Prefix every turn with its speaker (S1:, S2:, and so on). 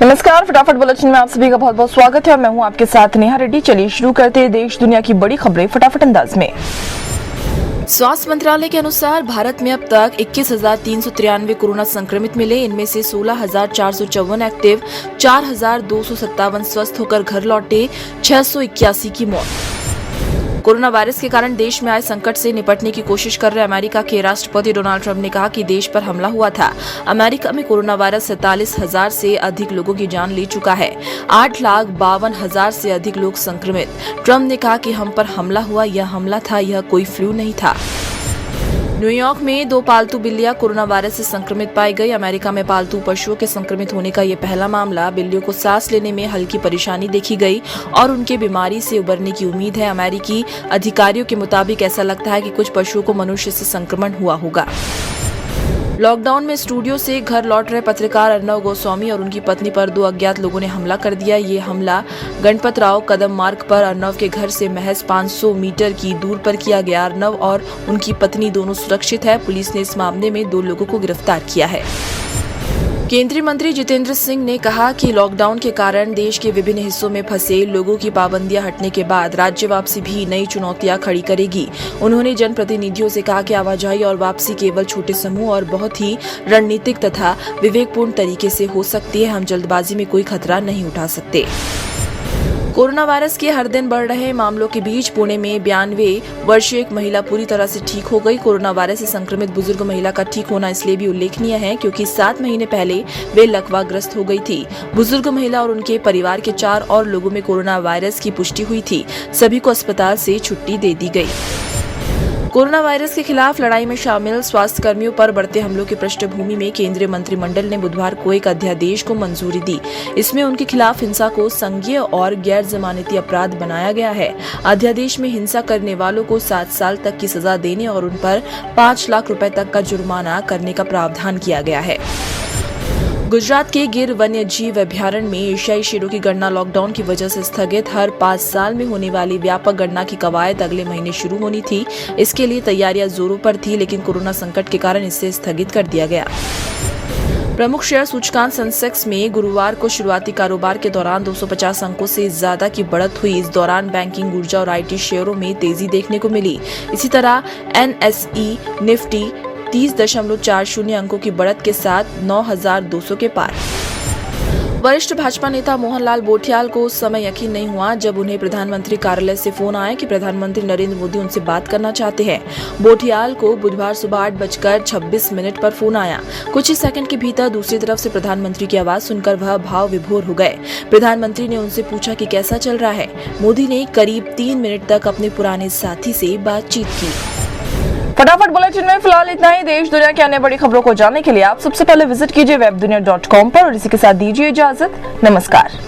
S1: नमस्कार, फटाफट बुलेटिन में आप सभी का बहुत बहुत स्वागत है। मैं हूं आपके साथ नेहा रेड्डी। चलिए शुरू करते हैं देश दुनिया की बड़ी खबरें फटाफट अंदाज में। स्वास्थ्य मंत्रालय के अनुसार भारत में अब तक 21,393 कोरोना संक्रमित मिले। इनमें से 16,454 एक्टिव, 4,257 स्वस्थ होकर घर लौटे, 681 की मौत। कोरोना वायरस के कारण देश में आए संकट से निपटने की कोशिश कर रहे अमेरिका के राष्ट्रपति डोनाल्ड ट्रंप ने कहा कि देश पर हमला हुआ था। अमेरिका में कोरोना वायरस 47,000 से अधिक लोगों की जान ले चुका है। 8,52,000 से अधिक लोग संक्रमित। ट्रंप ने कहा कि हम पर हमला हुआ, यह हमला था, यह कोई फ्लू नहीं था। न्यूयॉर्क में 2 पालतू बिल्लियां कोरोना वायरस से संक्रमित पाई गई। अमेरिका में पालतू पशुओं के संक्रमित होने का ये पहला मामला। बिल्लियों को सांस लेने में हल्की परेशानी देखी गई और उनके बीमारी से उबरने की उम्मीद है। अमेरिकी अधिकारियों के मुताबिक ऐसा लगता है कि कुछ पशुओं को मनुष्य से संक्रमण हुआ होगा। लॉकडाउन में स्टूडियो से घर लौट रहे पत्रकार अर्नव गोस्वामी और उनकी पत्नी पर 2 अज्ञात लोगों ने हमला कर दिया। ये हमला गणपतराव कदम मार्ग पर अर्नव के घर से महज 500 मीटर की दूर पर किया गया। अर्नव और उनकी पत्नी दोनों सुरक्षित है। पुलिस ने इस मामले में 2 लोगों को गिरफ्तार किया है। केंद्रीय मंत्री जितेंद्र सिंह ने कहा कि लॉकडाउन के कारण देश के विभिन्न हिस्सों में फंसे लोगों की पाबंदियां हटने के बाद राज्य वापसी भी नई चुनौतियां खड़ी करेगी। उन्होंने जनप्रतिनिधियों से कहा कि आवाजाही और वापसी केवल छोटे समूह और बहुत ही रणनीतिक तथा विवेकपूर्ण तरीके से हो सकती है। हम जल्दबाजी में कोई खतरा नहीं उठा सकते। कोरोना वायरस के हर दिन बढ़ रहे मामलों के बीच पुणे में 92 वर्षीय एक महिला पूरी तरह से ठीक हो गई। कोरोना वायरस से संक्रमित बुजुर्ग महिला का ठीक होना इसलिए भी उल्लेखनीय है क्योंकि 7 महीने पहले वे लकवाग्रस्त हो गई थी। बुजुर्ग महिला और उनके परिवार के 4 और लोगों में कोरोना वायरस की पुष्टि हुई थी। सभी को अस्पताल से छुट्टी दे दी गई। कोरोना वायरस के खिलाफ लड़ाई में शामिल स्वास्थ्य कर्मियों पर बढ़ते हमलों की पृष्ठभूमि में केंद्रीय मंत्रिमंडल ने बुधवार को एक अध्यादेश को मंजूरी दी। इसमें उनके खिलाफ हिंसा को संज्ञेय और गैर जमानती अपराध बनाया गया है। अध्यादेश में हिंसा करने वालों को 7 साल तक की सजा देने और उन पर 5 लाख रुपए तक का जुर्माना करने का प्रावधान किया गया है। गुजरात के गिर वन्य जीव अभयारण्य में एशियाई शेरों की गणना लॉकडाउन की वजह से स्थगित। हर 5 साल में होने वाली व्यापक गणना की कवायद अगले महीने शुरू होनी थी। इसके लिए तैयारियां जोरों पर थी, लेकिन कोरोना संकट के कारण इसे स्थगित कर दिया गया। प्रमुख शेयर सूचकांक सेंसेक्स में गुरुवार को शुरुआती कारोबार के दौरान 250 अंकों से ज्यादा की बढ़त हुई। इस दौरान बैंकिंग, ऊर्जा और IT शेयरों में तेजी देखने को मिली। इसी तरह NSE निफ्टी 30.40 अंकों की बढ़त के साथ 9,200 के पार। वरिष्ठ भाजपा नेता मोहनलाल बोठियाल को उस समय यकीन नहीं हुआ जब उन्हें प्रधानमंत्री कार्यालय से फोन आया कि प्रधानमंत्री नरेंद्र मोदी उनसे बात करना चाहते हैं। बोठियाल को बुधवार सुबह 8:26 पर फोन आया। कुछ ही सेकंड के भीतर दूसरी तरफ से प्रधानमंत्री की आवाज सुनकर वह भाव विभोर हो गए। प्रधानमंत्री ने उनसे पूछा कि कैसा चल रहा है। मोदी ने करीब 3 मिनट तक अपने पुराने साथी से बातचीत की। फटाफट बुलेटिन में फिलहाल इतना ही। देश दुनिया की अन्य बड़ी खबरों को जानने के लिए आप सबसे पहले विजिट कीजिए webdunia.com पर और इसी के साथ दीजिए इजाजत। नमस्कार।